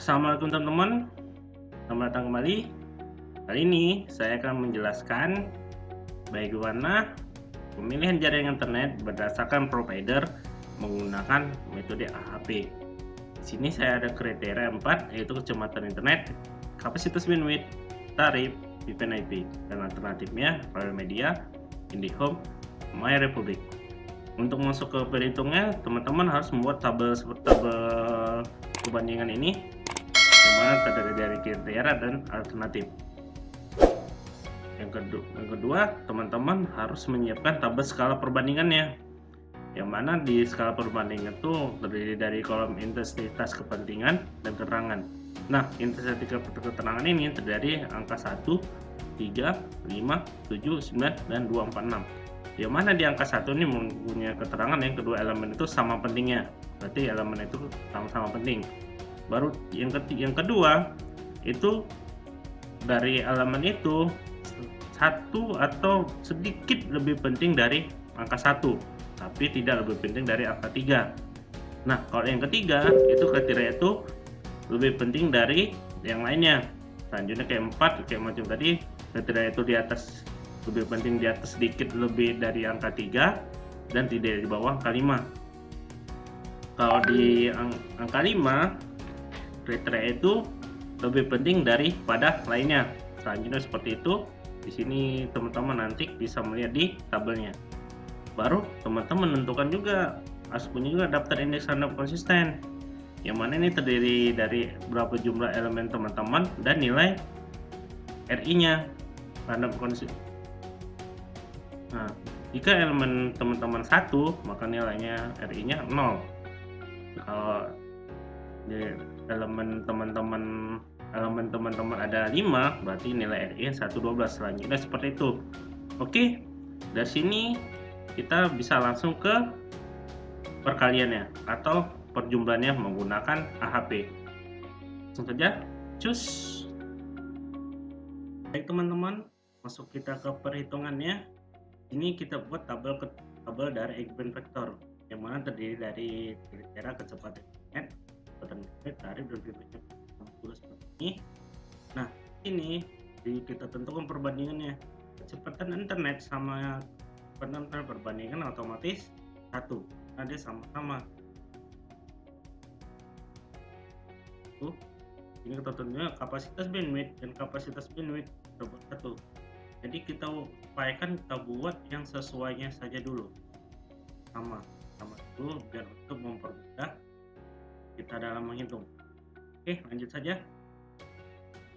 Assalamualaikum teman-teman, selamat datang kembali. Kali ini saya akan menjelaskan bagaimana pemilihan jaringan internet berdasarkan provider menggunakan metode AHP. Di sini saya ada kriteria 4, yaitu kecepatan internet, kapasitas bandwidth, tarif, VPN IP, dan alternatifnya Royal Media, IndiHome, MyRepublic. Untuk masuk ke perhitungnya, teman-teman harus membuat tabel perbandingan ini, yang mana terdiri dari kriteria dan alternatif. Yang kedua, teman-teman harus menyiapkan tabel skala perbandingannya, yang mana di skala perbandingan itu terdiri dari kolom intensitas kepentingan dan keterangan. Nah, intensitas keterangan ini terdiri dari angka 1, 3, 5, 7, 9, dan 246. Yang mana di angka 1 ini mempunyai keterangan yang kedua elemen itu sama pentingnya, berarti elemen itu sama-sama penting. Baru yang kedua itu dari elemen itu satu atau sedikit lebih penting dari angka 1, tapi tidak lebih penting dari angka 3. Nah, kalau yang ketiga itu kriteria itu lebih penting dari yang lainnya. Selanjutnya kayak 4, kayak macam tadi, kriteria itu di atas, lebih penting di atas sedikit lebih dari angka 3 dan tidak di bawah angka 5. Kalau di angka 5, kriteria itu lebih penting daripada lainnya. Selanjutnya seperti itu. Di sini teman-teman nanti bisa melihat di tabelnya. Baru teman-teman menentukan juga, harus punya juga daftar indeks random konsisten, yang mana ini terdiri dari berapa jumlah elemen teman-teman dan nilai RI-nya, random konsisten. Nah, jika elemen teman-teman 1, maka nilainya RI-nya 0. Kalau di elemen teman-teman ada 5, berarti nilai RI 112. Selanjutnya seperti itu. Oke, dari sini kita bisa langsung ke perkaliannya atau perjumlahannya menggunakan AHP. Langsung saja, cus. Baik teman-teman, masuk kita ke perhitungannya. Ini kita buat tabel dari eigenvektor, yang mana terdiri dari kriteria kecepatan internet, kecepatan internet, tarif, dan VPN seperti ini. Nah, ini kita tentukan perbandingannya. Kecepatan internet sama kecepatan internet perbandingan otomatis 1, nah dia sama-sama. Ini kita tentunya kapasitas bandwidth dan kapasitas bandwidth terbuat 1. Jadi kita upayakan kita buat yang sesuainya saja dulu, sama dulu, biar untuk mempermudah kita dalam menghitung. Oke, lanjut saja.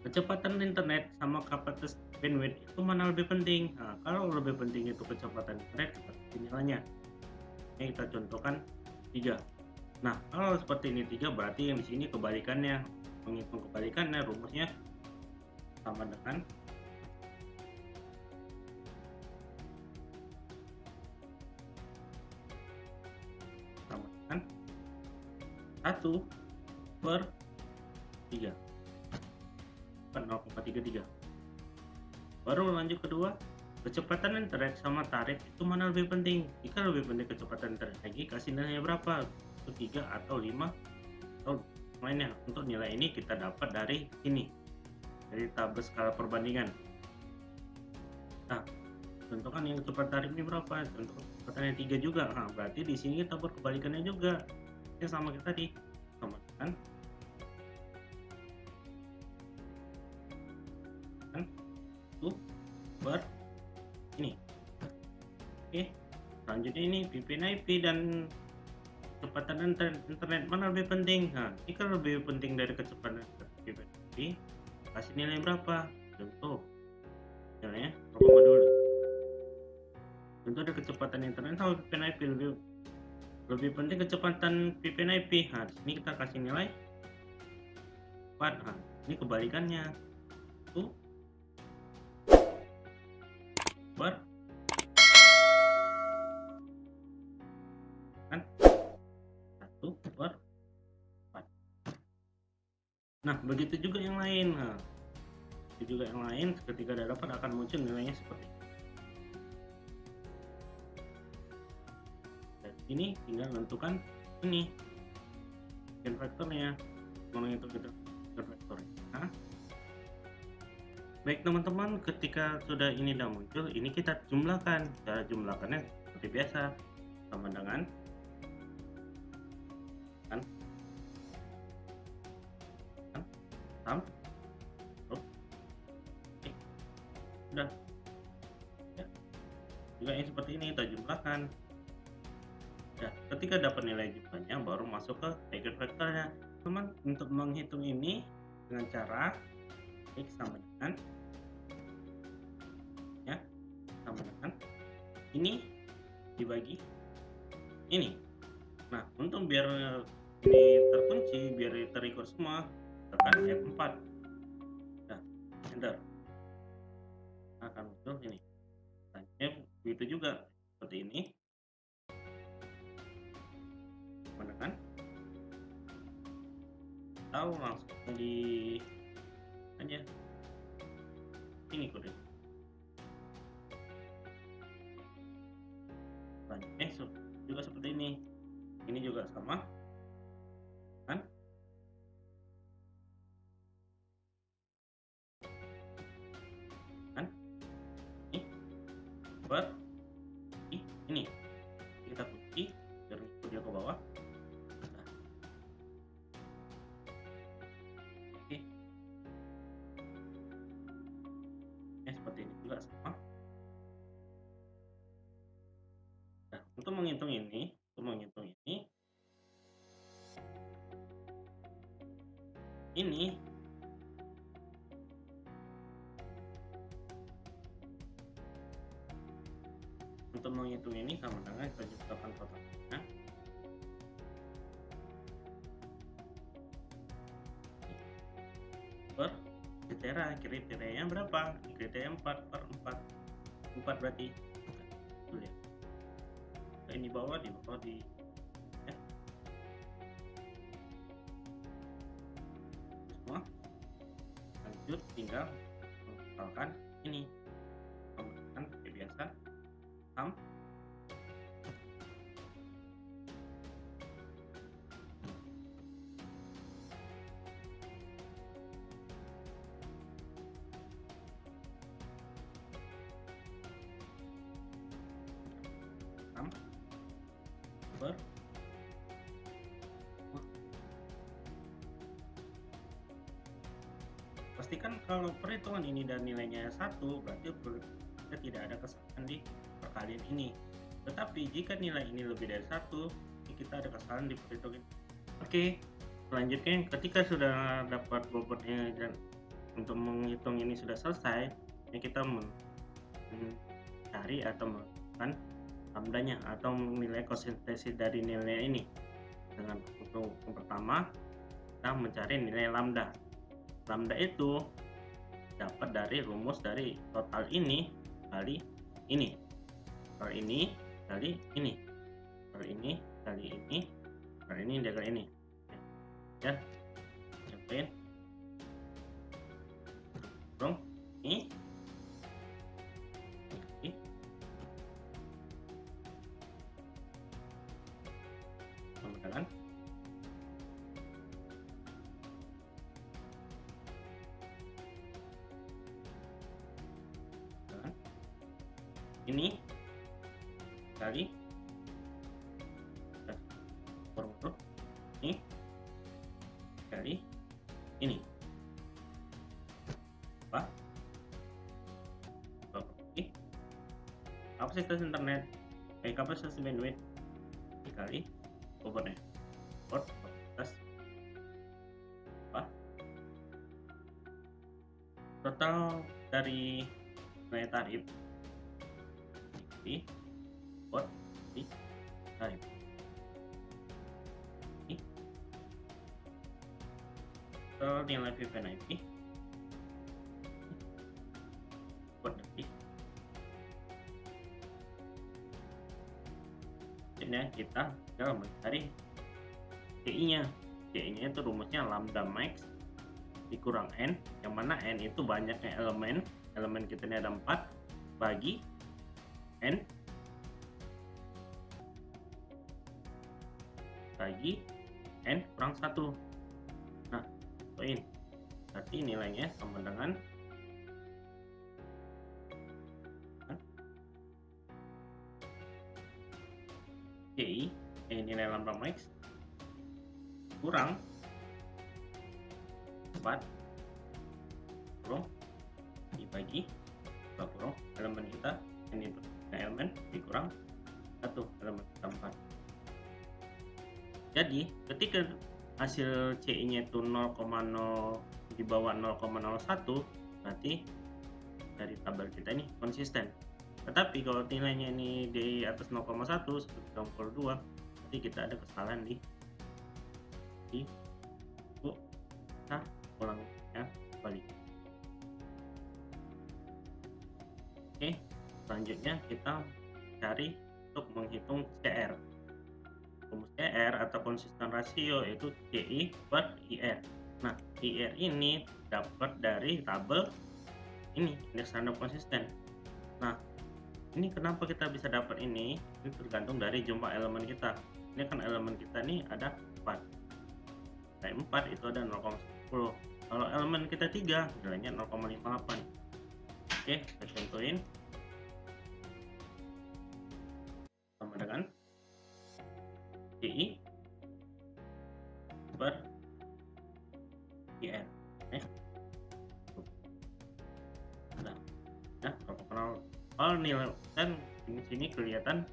Kecepatan internet sama kapasitas bandwidth itu mana lebih penting? Nah, kalau lebih penting itu kecepatan internet, seperti nilainya. Ini kita contohkan 3. Nah, kalau seperti ini 3, berarti yang di sini kebalikannya. Menghitung kebalikannya, rumusnya sama dengan 1 per 3, 0,33. Baru lanjut kedua, kecepatan internet sama tarif itu mana lebih penting? Jika lebih penting kecepatan internet lagi, kasih nilainya berapa? Itu 3 atau 5 atau lainnya. Untuk nilai ini kita dapat dari sini, dari tabel skala perbandingan. Nah, tentukan yang kecepatan tarif ini berapa? Tentukan kecepatannya 3 juga. Nah, berarti di sini kita buat kebalikannya juga. Sama kita tadi, sama kan 1 per ini. Oke, selanjutnya ini VPN IP dan kecepatan internet mana lebih penting? Nah, jika lebih penting dari kecepatan VPN IP, kasih nilai berapa? Contoh nilainya 0,2. Contoh dari kecepatan internet atau VPN IP lebih penting kecepatan VPN IP. Nah, di sini kita kasih nilai 4. Nah, ini kebalikannya. 1 per kan 1 per 4. Nah, begitu juga yang lain. Nah, begitu juga yang lain, ketika ada dapat akan muncul nilainya seperti ini. Ini tinggal menentukan ini eigenvektornya, mana itu kita vektornya. Baik teman-teman, ketika sudah ini sudah muncul, ini kita jumlahkan. Cara jumlahkannya seperti biasa, sama dengan kan sum. Oke, sudah ya. Juga ini seperti ini kita jumlahkan. Ya, ketika dapat nilai jumlahnya baru masuk ke eigenvektornya. Teman, untuk menghitung ini dengan cara x sama dengan ya sama dengan ini dibagi ini. Nah, untuk biar ini terkunci, biar terikut semua, tekan F4. Nah, enter. Akan muncul ini. Nah, begitu juga seperti ini. Menekan atau langsung di aja ini kode. Selanjutnya juga seperti ini. Ini juga sama kan? Ini buat ini kita kunci biar dia ke bawah. Nah. Oke. Seperti ini juga sama. Nah, untuk menghitung ini untuk menghitung ini sama dengan kita jumlahkan totalnya. Per kriterianya berapa? Kriteria 4/4 berarti lihat. Ini bawah di ya. Semua lanjut, tinggal menambahkan ini tambahkan seperti biasa sum per pastikan kalau perhitungan ini dan nilainya 1, berarti kita tidak ada kesalahan di perkalian ini. Tetapi jika nilai ini lebih dari 1, kita ada kesalahan di perhitungan. Oke, selanjutnya ketika sudah dapat bobotnya dan untuk menghitung ini sudah selesai, kita mencari atau melakukan lambdanya atau nilai konsistensi dari nilai ini. Dengan untuk yang pertama, kita mencari nilai lambda. Lambda itu dapat dari rumus dari total ini kali ini, total ini kali ini, total ini kali ini, total ini kali ini. Ya, cobain dong ini. Kemudian ini kali formula ini kali ini apa kapasitas internet kapasitas bandwidth dikali bobotnya kapasitas apa total dari nilai tarif di bot di tarif ini total nilai VPN IP bot dari dan kita tinggal mencari CI-nya. CI-nya itu rumusnya lambda max dikurang n, yang mana n itu banyaknya elemen kita ini ada 4 bagi n kurang 1. Nah, poin berarti nilainya sama dengan CI, nilai lambda max kurang 4 kurang dibagi 2 kurang elemen kita, ini elemen dikurang 1 elemen kita 4. Jadi ketika hasil CI-nya itu 0,0 di bawah 0,01, berarti dari tabel kita ini konsisten. Tetapi kalau nilainya ini di atas 0,1 seperti 62, berarti kita ada kesalahan di kita ulang ya balik. Oke, selanjutnya kita cari untuk menghitung CR. Rumus CR atau konsisten rasio itu CI per IR. Nah, IR ini dapat dari tabel ini, indeks standar konsisten. Nah, ini kenapa kita bisa dapat ini? Ini tergantung dari jumlah elemen kita. Ini kan elemen kita nih ada 4. Dari 4 itu ada 0,10. Kalau elemen kita 3, nilainya 0,58. Oke, kita contohin. Sama dengan CI per IR. Nah, kalau nilai dan di sini kelihatan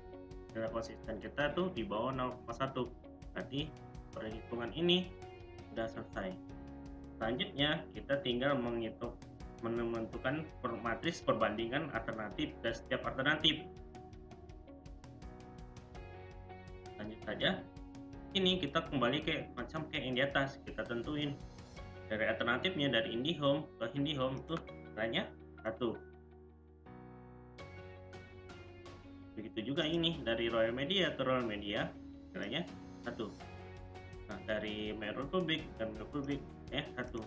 nilai konsisten kita tuh di bawah 0,1. Berarti perhitungan ini sudah selesai. Selanjutnya kita tinggal menentukan matriks perbandingan alternatif dan setiap alternatif. Lanjut saja. Ini kita kembali ke macam kayak yang di atas, kita tentuin dari alternatifnya dari IndiHome ke IndiHome tuh nilainya 1. Begitu juga ini dari Royal Media ke Royal Media nilainya 1. Nah, dari Mirror Public dan Mirror Public ya 1.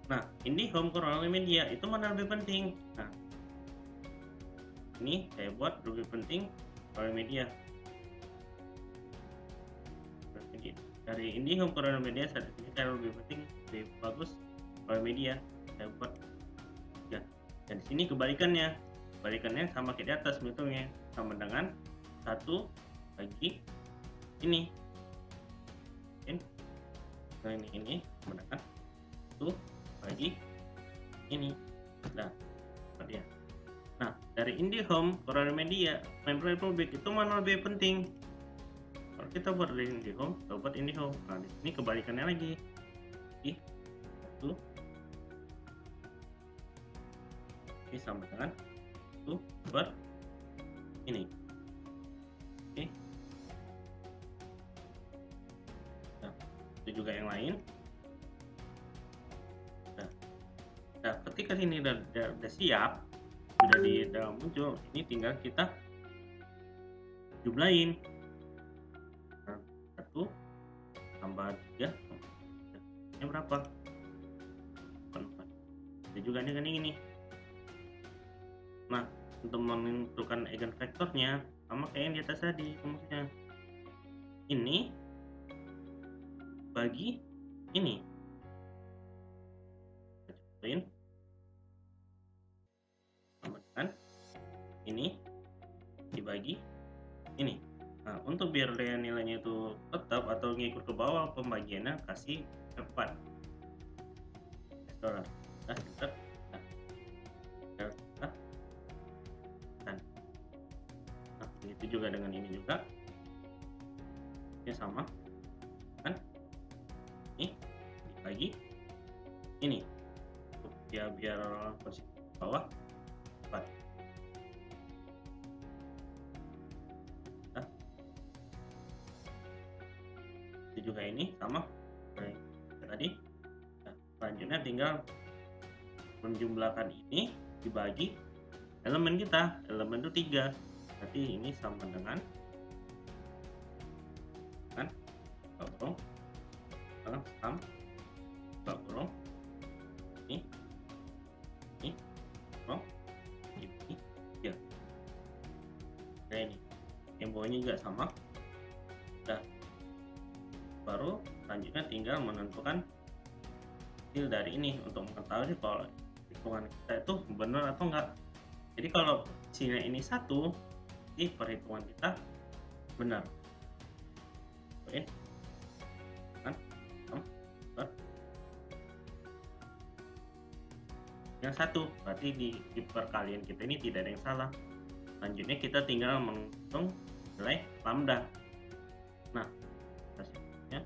Nah, IndiHome ke Royal Media itu mana lebih penting? Nah, ini saya buat lebih penting Royal Media. Dari IndiHome ke Royal Media saat ini saya lebih penting, lebih bagus Royal Media. Saya buat ya. Dan di sini kebalikannya sama kayak di atas, hitungnya sama dengan 1 bagi ini. Nah, ini sama dengan 1 bagi ini. Nah, seperti ya. Nah, dari IndiHome ke Royal Media, Member Republic itu mana lebih penting? Kalau kita buat dari IndiHome, kita buat IndiHome. Nah, di sini kebalikannya lagi. 1 ini sama dengan 1 per ini. Oke. Nah, itu juga yang lain. Nah, ketika ini udah siap, sudah di dalam muncul, ini tinggal kita jumlahin. 1 tambah 3 ini berapa? 4. Itu juga dengan ini. Nah, untuk menentukan eigenvektornya sama kayak yang di atas tadi rumusnya. Ini bagi ini. Kita contohin. Sama dengan ini dibagi ini. Nah, untuk biar nilainya itu tetap atau ngikut ke bawah pembagiannya, kasih 4 $. Nah, kita begitu juga dengan ini juga ya sama kan, ini dibagi ini ya biar posisi bawah 4. Nah, itu juga ini sama kayak tadi. Nah, selanjutnya tinggal menjumlahkan ini dibagi elemen kita, elemen itu 3. Berarti ini sama dengan kurung sama kurung ini kurung ini ya. Nah, ini yang bawahnya juga sama. Nah, baru selanjutnya tinggal menentukan hasil dari ini untuk mengetahui kalau hitungan kita itu benar atau enggak. Jadi kalau hasilnya ini 1, jadi perhitungan kita benar. Oke. Kan? Yang 1 berarti di perkalian kita ini tidak ada yang salah. Selanjutnya kita tinggal menghitung nilai lambda. Nah, hasilnya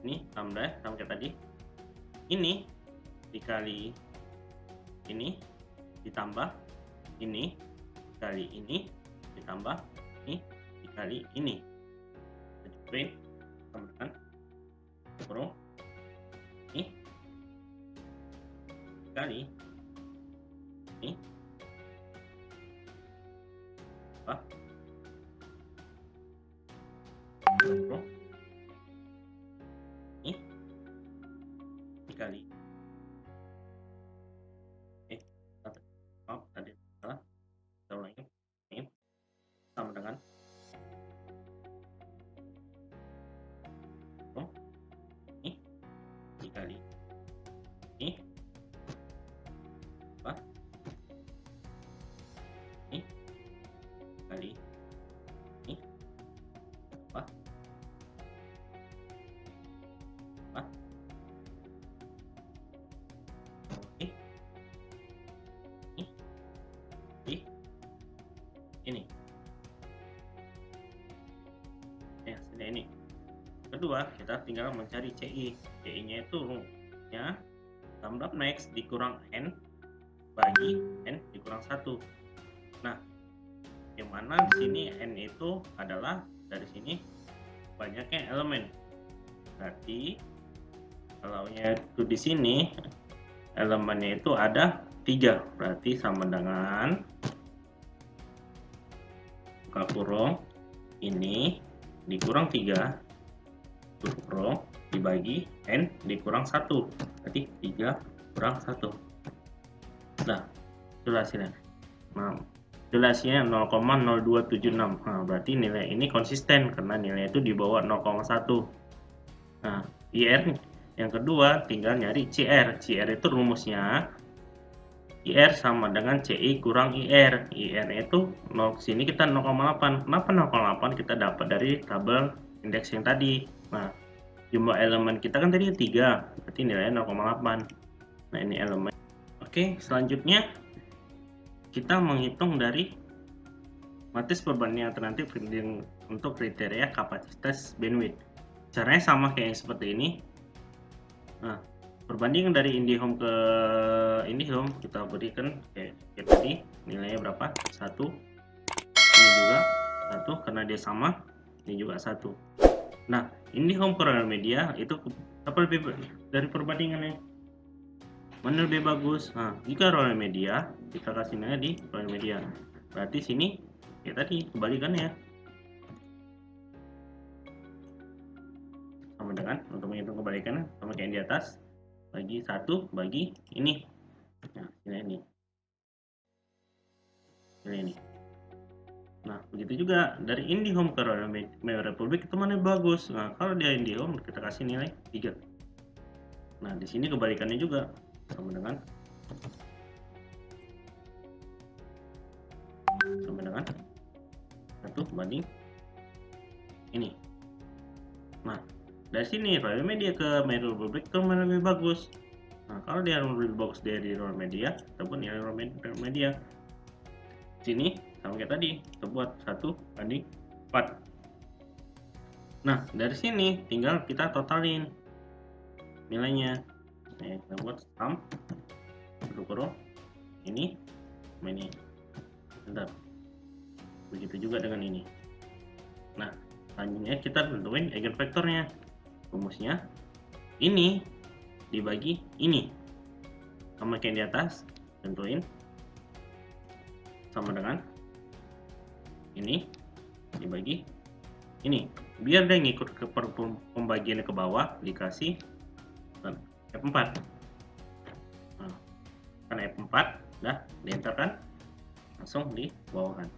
ini lambda sama kayak tadi. Ini dikali ini ditambah ini dikali ini ditambah ini dikali ini. Kita tambahkan kurung ini kali ini apa kurung ini dikali maaf tadi salah, kita ulangi ini sama dengan ini dikali ini apa ini dikali ini apa oke ini ya sudah. Ini kedua, kita tinggal mencari CI. CI-nya itu ya lambda max dikurang n bagi n dikurang 1. Nah, yang mana di sini n itu adalah dari sini banyaknya elemen. Berarti kalau itu di sini elemennya itu ada 3, berarti sama dengan buka kurung ini dikurang 3 tutup kurung dibagi n dikurang 1, berarti 3 kurang 1. Nah, itu hasilnya. Nah, hasilnya 0,0276. Nah, berarti nilai ini konsisten karena nilai itu di bawah 0,1. Nah, IR yang kedua tinggal nyari CR. CR itu rumusnya IR sama dengan CI kurang IR. IR itu 0, sini kita 0,8. Kenapa 0,8? Kita dapat dari tabel indeks yang tadi. Nah, jumlah elemen kita kan tadi 3, berarti nilainya 0,8. Nah, ini elemen. Oke, selanjutnya kita menghitung dari matris perbandingan alternatif untuk kriteria kapasitas bandwidth. Caranya sama kayak yang seperti ini. Nah, perbandingan dari IndiHome ke IndiHome kita berikan kayak tadi, nilainya berapa? 1. Ini juga 1 karena dia sama. Ini juga 1. Nah, IndiHome ke Royal Media itu apa lebih dari perbandingannya? Mana lebih bagus? Nah, jika Royal Media kita kasih nilai di Royal Media. Berarti sini ya tadi kebalikannya. Sama dengan untuk menghitung kebalikannya sama kayak yang di atas, bagi 1 bagi ini. Nah, ini. Nah, begitu juga dari IndiHome ke Royal Republic itu mana bagus. Nah, kalau dia IndiHome kita kasih nilai 3. Nah, di sini kebalikannya juga sama dengan 1 banding ini. Nah, dari sini Royal Media ke Royal Republic itu mana lebih bagus. Nah, kalau dia lebih bagus dari Royal Media, kita pun nilai Royal Media. Sini sama kayak tadi, kita buat 1 banding 4. Nah, dari sini tinggal kita totalin nilainya. Nah, kita buat sum kurung ini sama ini. Bentar. Begitu juga dengan ini. Nah, selanjutnya kita tentuin eigenvektornya. Rumusnya ini dibagi ini. Sama kayak di atas, tentuin sama dengan ini dibagi ini. Biar dia ngikut ke pembagiannya ke bawah, dikasih F4. Nah, kan F4 dah dienter kan. langsung dibawahkan.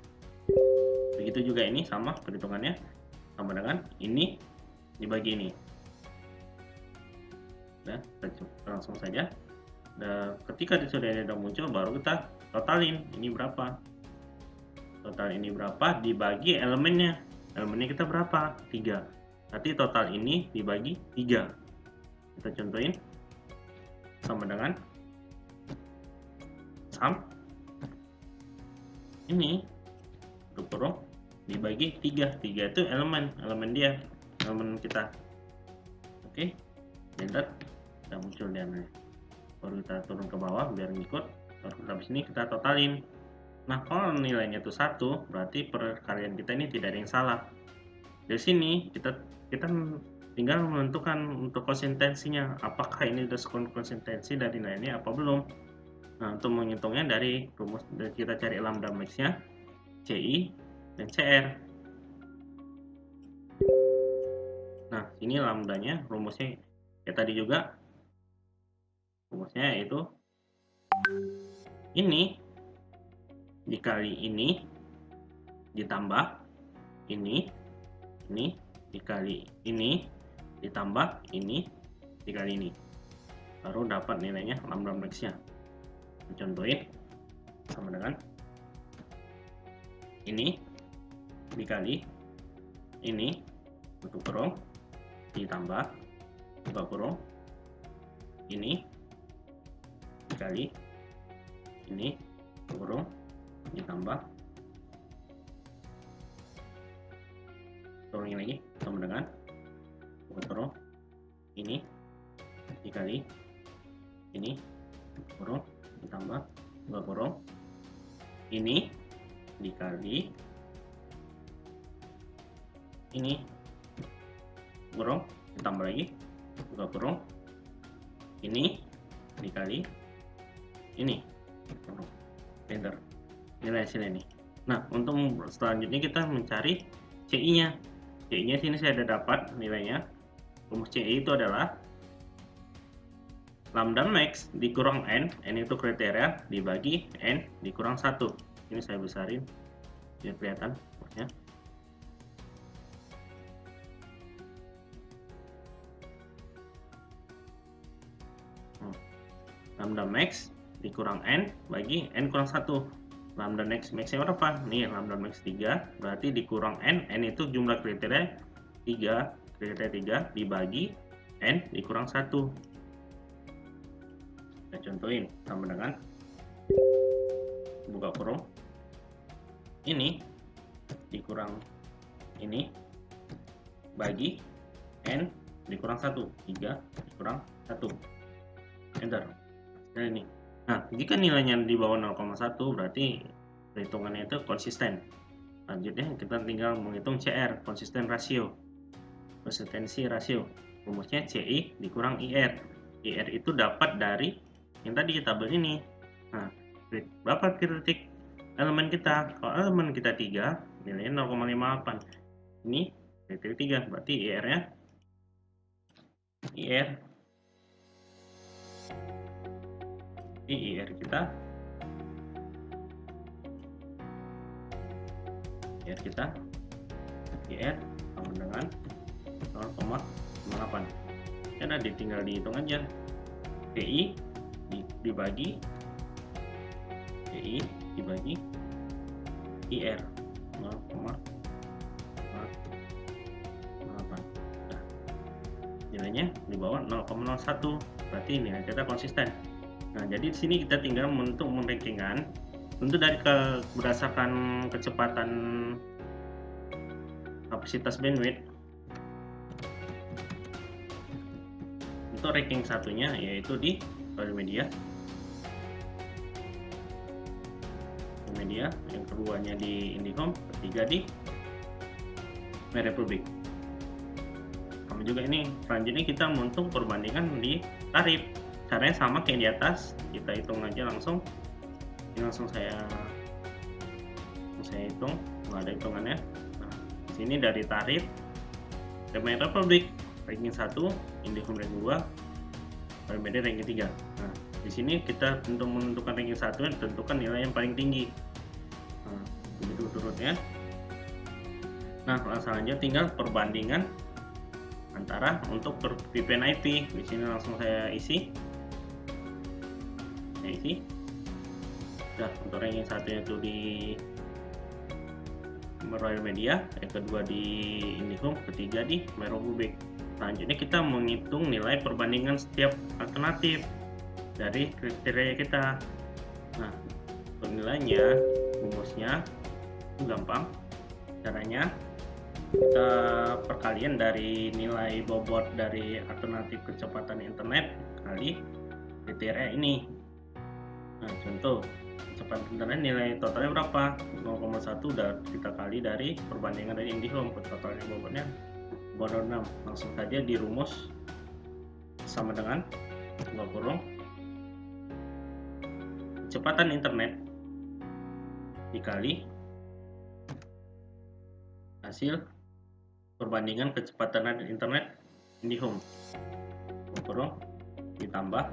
Begitu juga ini sama perhitungannya, sama dengan ini dibagi ini. Nah, kita langsung saja. Dan ketika sudah ada muncul, baru kita totalin ini berapa. Total ini berapa dibagi elemennya. Elemennya kita berapa? 3. Berarti total ini dibagi 3. Kita contohin sama dengan sum ini untuk kurung dibagi 3. 3 itu elemen dia, elemen kita. Oke, enter, udah muncul dia. Baru kita turun ke bawah biar ngikut. Baru habis ini kita totalin. Nah, kalau nilainya itu 1, berarti perkalian kita ini tidak ada yang salah. Dari sini kita tinggal menentukan untuk konsistensinya, apakah ini sudah konsistensi dari nilainya apa belum. Nah, untuk menghitungnya dari rumus, kita cari lambda max-nya, CI dan CR. Nah, ini lambdanya, rumusnya kayak tadi juga. Rumusnya yaitu ini dikali ini ditambah ini dikali ini ditambah ini dikali ini, baru dapat nilainya lambda max-nya. Contohin sama dengan ini dikali ini tutup kurung ditambah buka kurung ini dikali ini tutup kurung ditambah kurungin lagi sama dengan buka kurung ini dikali ini kurung ditambah buka kurung ini dikali ini kurung ditambah lagi buka kurung ini dikali ini kurung. Enter, nilai hasilnya ini. Nah, untuk selanjutnya kita mencari CI-nya. CI-nya sini saya ada dapat nilainya. Rumus CI itu adalah lambda max dikurang n itu kriteria, dibagi n dikurang 1. Ini saya besarin biar kelihatan rumusnya. Lambda max dikurang n bagi n kurang 1. Lambda max-nya berapa? Nih, lambda max 3, berarti dikurang n itu jumlah kriteria 3, kriteria 3 dibagi n dikurang 1. Kita contohin sama dengan buka kurung ini dikurang ini bagi n dikurang 1, 3 dikurang 1. Enter. Nah, ini. Nah, jika nilainya di bawah 0,1 berarti perhitungannya itu konsisten. Selanjutnya kita tinggal menghitung CR, konsistensi rasio. Rumusnya CI dikurang IR. IR itu dapat dari yang tadi tabel ini. Nah, berapa titik elemen kita? Kalau elemen kita 3, nilainya 0,58. Ini titik 3, berarti IR-nya IR kita sama dengan 0,58. Karena tinggal dihitung aja. PI dibagi IR 0,58. Nah, nilainya di bawah 0,01, berarti nilai kita konsisten. Nah, jadi di sini kita tinggal untuk merankingan. Tentu dari berdasarkan kecepatan kapasitas bandwidth. Untuk ranking satunya yaitu di Media, yang keduanya di Indihome, ketiga di MyRepublic. Sama juga ini selanjutnya kita untuk perbandingan di tarif. Caranya sama kayak di atas, kita hitung aja langsung. Ini langsung saya hitung, nggak ada hitungannya. Nah, di sini dari tarif MyRepublic ranking 1, Indihome ranking 2, Media ranking 3. Nah, di sini kita untuk menentukan ranking 1 tentukan nilai yang paling tinggi. begitu turutnya. Nah, langsung aja tinggal perbandingan antara untuk VPN IP. Di sini langsung saya isi. Nah, untuk ranking satunya itu di Royal Media, yang kedua di IndiHome, ketiga di Meropublik. Selanjutnya kita menghitung nilai perbandingan setiap alternatif dari kriteria kita. Nah, untuk nilainya, rumusnya gampang. Caranya kita perkalian dari nilai bobot dari alternatif kecepatan internet kali kriteria ini. Nah, contoh kecepatan internet nilai totalnya berapa? 0,1 udah kita kali dari perbandingan dari IndiHome, totalnya bobotnya 0,6. Langsung saja dirumus sama dengan buka kurung kecepatan internet dikali hasil perbandingan kecepatan internet IndiHome, buka kurung ditambah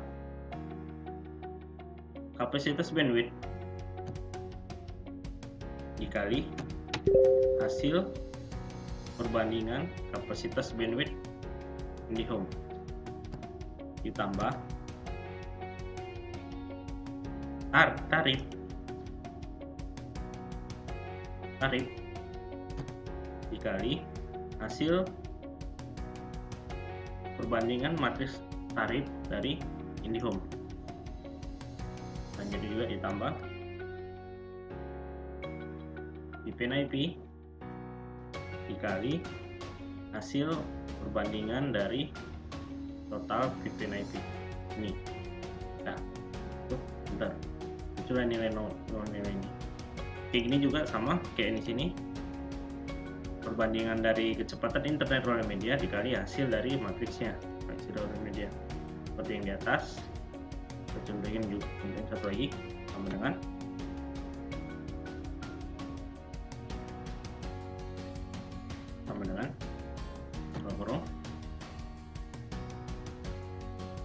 kapasitas bandwidth dikali hasil perbandingan kapasitas bandwidth IndiHome ditambah tarif dikali hasil perbandingan matriks tarif dari IndiHome. Jadi juga ditambah VPN IP dikali hasil perbandingan dari total VPN IP ini. Nah, bentar, sudah nilai nilai ini. Kayak gini juga sama kayak di sini. Perbandingan dari kecepatan internet Royal Media dikali hasil dari matriksnya, hasil Royal Media. Seperti yang di atas. Contohin juga satu lagi sama dengan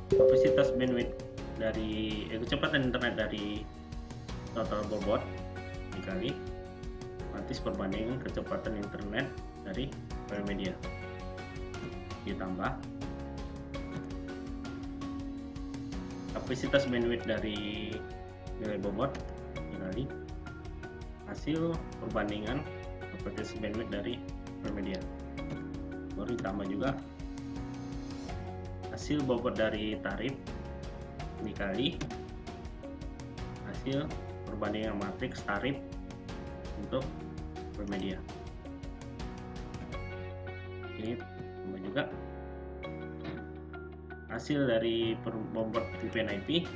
kapasitas bandwidth dari kecepatan internet dari total bobot dikali matriks perbandingan kecepatan internet dari Royal Media ditambah kapasitas bandwidth dari nilai bobot dikali hasil perbandingan kapasitas bandwidth dari Royal Media, baru ditambah juga hasil bobot dari tarif dikali hasil perbandingan matriks tarif untuk Royal Media. Ini tambah juga hasil dari bobot VPN IP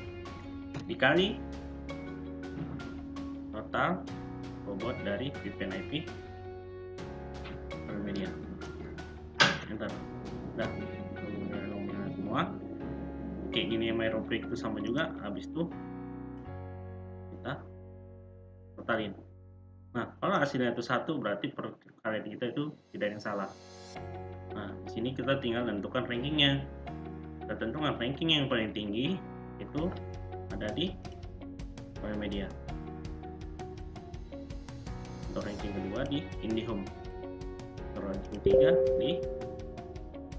dikali total bobot dari VPN IP Royal Media. Enter. Nah, semua kayak gini yang Meropublik itu sama juga. Habis itu kita totalin. Nah, kalau hasilnya itu 1 berarti perkalian kita itu tidak ada yang salah. Nah, di sini kita tinggal tentukan rankingnya. Kita tentukan ranking yang paling tinggi itu ada di Royal Media. Untuk ranking kedua di IndiHome. Untuk ranking 3 di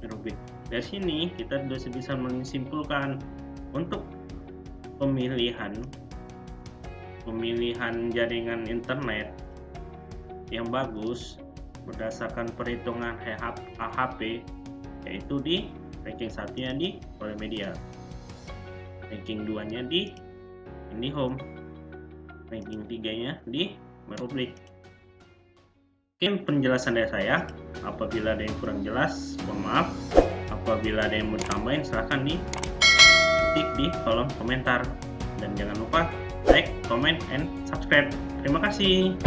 Meropublik. Dari sini kita sudah bisa menyimpulkan untuk pemilihan jaringan internet yang bagus berdasarkan perhitungan AHP, yaitu di ranking 1-nya di Royal Media, ranking 2-nya di IndiHome, ranking 3-nya di Meropublik. Mungkin penjelasan dari saya. Apabila ada yang kurang jelas, mohon maaf. Apabila ada yang mau tambahin, silahkan ketik di kolom komentar. Dan jangan lupa like, comment, and subscribe. Terima kasih.